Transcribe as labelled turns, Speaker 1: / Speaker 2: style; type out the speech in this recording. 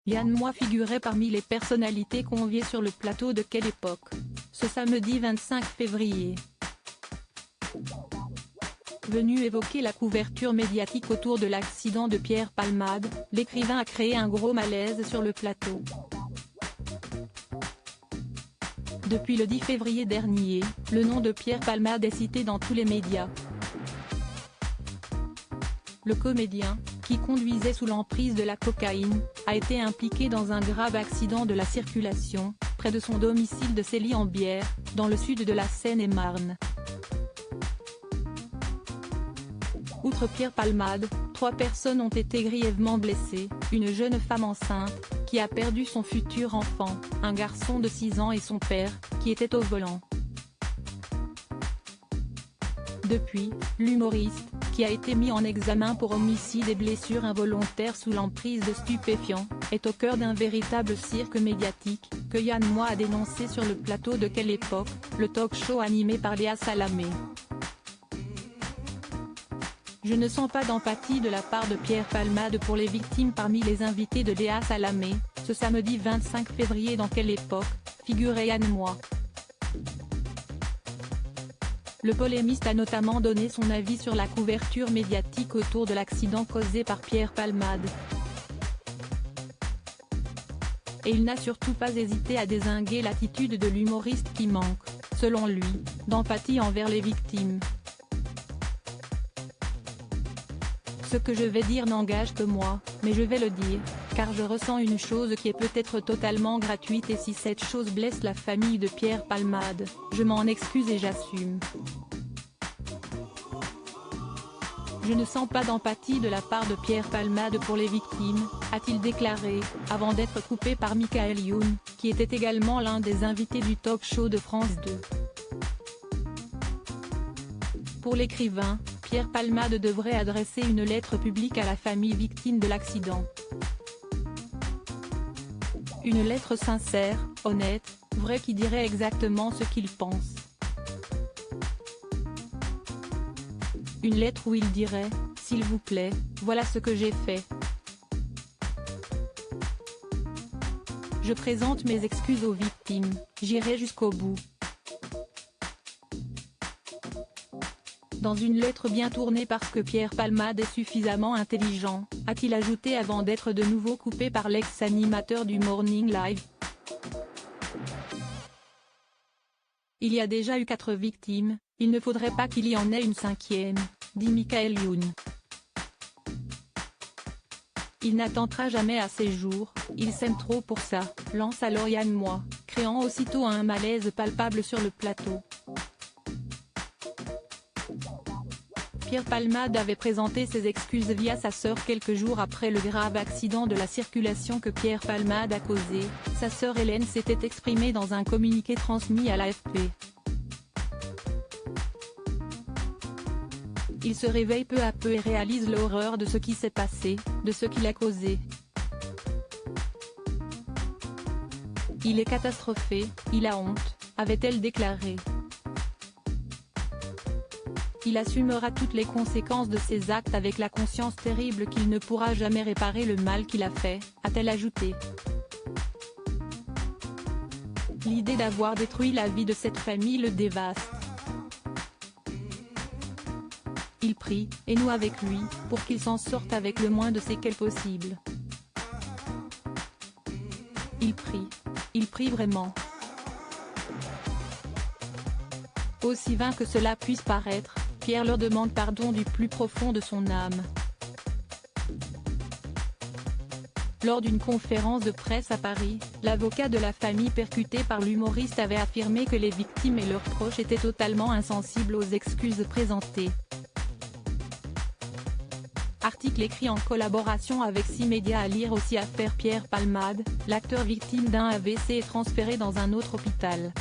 Speaker 1: Yann Moix figurait parmi les personnalités conviées sur le plateau de Quelle époque, ce samedi 25 février. Venu évoquer la couverture médiatique autour de l'accident de Pierre Palmade, l'écrivain a créé un gros malaise sur le plateau. Depuis le 10 février dernier, le nom de Pierre Palmade est cité dans tous les médias. Le comédien, qui conduisait sous l'emprise de la cocaïne, a été impliqué dans un grave accident de la circulation, près de son domicile de Célie-en-Bière, dans le sud de la Seine-et-Marne. Outre Pierre Palmade, 3 personnes ont été grièvement blessées, une jeune femme enceinte, qui a perdu son futur enfant, un garçon de 6 ans et son père, qui était au volant. Depuis, l'humoriste, qui a été mis en examen pour homicide et blessures involontaires sous l'emprise de stupéfiants, est au cœur d'un véritable cirque médiatique, que Yann Moix a dénoncé sur le plateau de Quelle époque, le talk-show animé par Léa Salamé. Je ne sens pas d'empathie de la part de Pierre Palmade pour les victimes parmi les invités de Léa Salamé, ce samedi 25 février dans Quelle époque, figurait Yann Moix. Le polémiste a notamment donné son avis sur la couverture médiatique autour de l'accident causé par Pierre Palmade. Et il n'a surtout pas hésité à dézinguer l'attitude de l'humoriste qui manque, selon lui, d'empathie envers les victimes. Ce que je vais dire n'engage que moi, mais je vais le dire, car je ressens une chose qui est peut-être totalement gratuite et si cette chose blesse la famille de Pierre Palmade, je m'en excuse et j'assume. Je ne sens pas d'empathie de la part de Pierre Palmade pour les victimes, a-t-il déclaré, avant d'être coupé par Michael Youn, qui était également l'un des invités du talk-show de France 2. Pour l'écrivain, Pierre Palmade devrait adresser une lettre publique à la famille victime de l'accident. Une lettre sincère, honnête, vraie qui dirait exactement ce qu'il pense. Une lettre où il dirait, s'il vous plaît, voilà ce que j'ai fait. Je présente mes excuses aux victimes, j'irai jusqu'au bout. Dans une lettre bien tournée parce que Pierre Palmade est suffisamment intelligent, a-t-il ajouté avant d'être de nouveau coupé par l'ex-animateur du Morning Live. Il y a déjà eu 4 victimes, il ne faudrait pas qu'il y en ait une 5e, dit Michael Youn. Il n'attendra jamais à ses jours, il s'aime trop pour ça, lance alors Yann Moix, créant aussitôt un malaise palpable sur le plateau. Pierre Palmade avait présenté ses excuses via sa sœur quelques jours après le grave accident de la circulation que Pierre Palmade a causé. Sa sœur Hélène s'était exprimée dans un communiqué transmis à l'AFP. Il se réveille peu à peu et réalise l'horreur de ce qui s'est passé, de ce qu'il a causé. Il est catastrophé, il a honte, avait-elle déclaré. Il assumera toutes les conséquences de ses actes avec la conscience terrible qu'il ne pourra jamais réparer le mal qu'il a fait, a-t-elle ajouté. L'idée d'avoir détruit la vie de cette famille le dévaste. Il prie, et nous avec lui, pour qu'il s'en sorte avec le moins de séquelles possible. Il prie vraiment. Aussi vain que cela puisse paraître, Pierre leur demande pardon du plus profond de son âme. Lors d'une conférence de presse à Paris, l'avocat de la famille percuté par l'humoriste avait affirmé que les victimes et leurs proches étaient totalement insensibles aux excuses présentées. Article écrit en collaboration avec 6 médias à lire aussi Affaire Pierre Palmade, l'acteur victime d'un AVC est transféré dans un autre hôpital.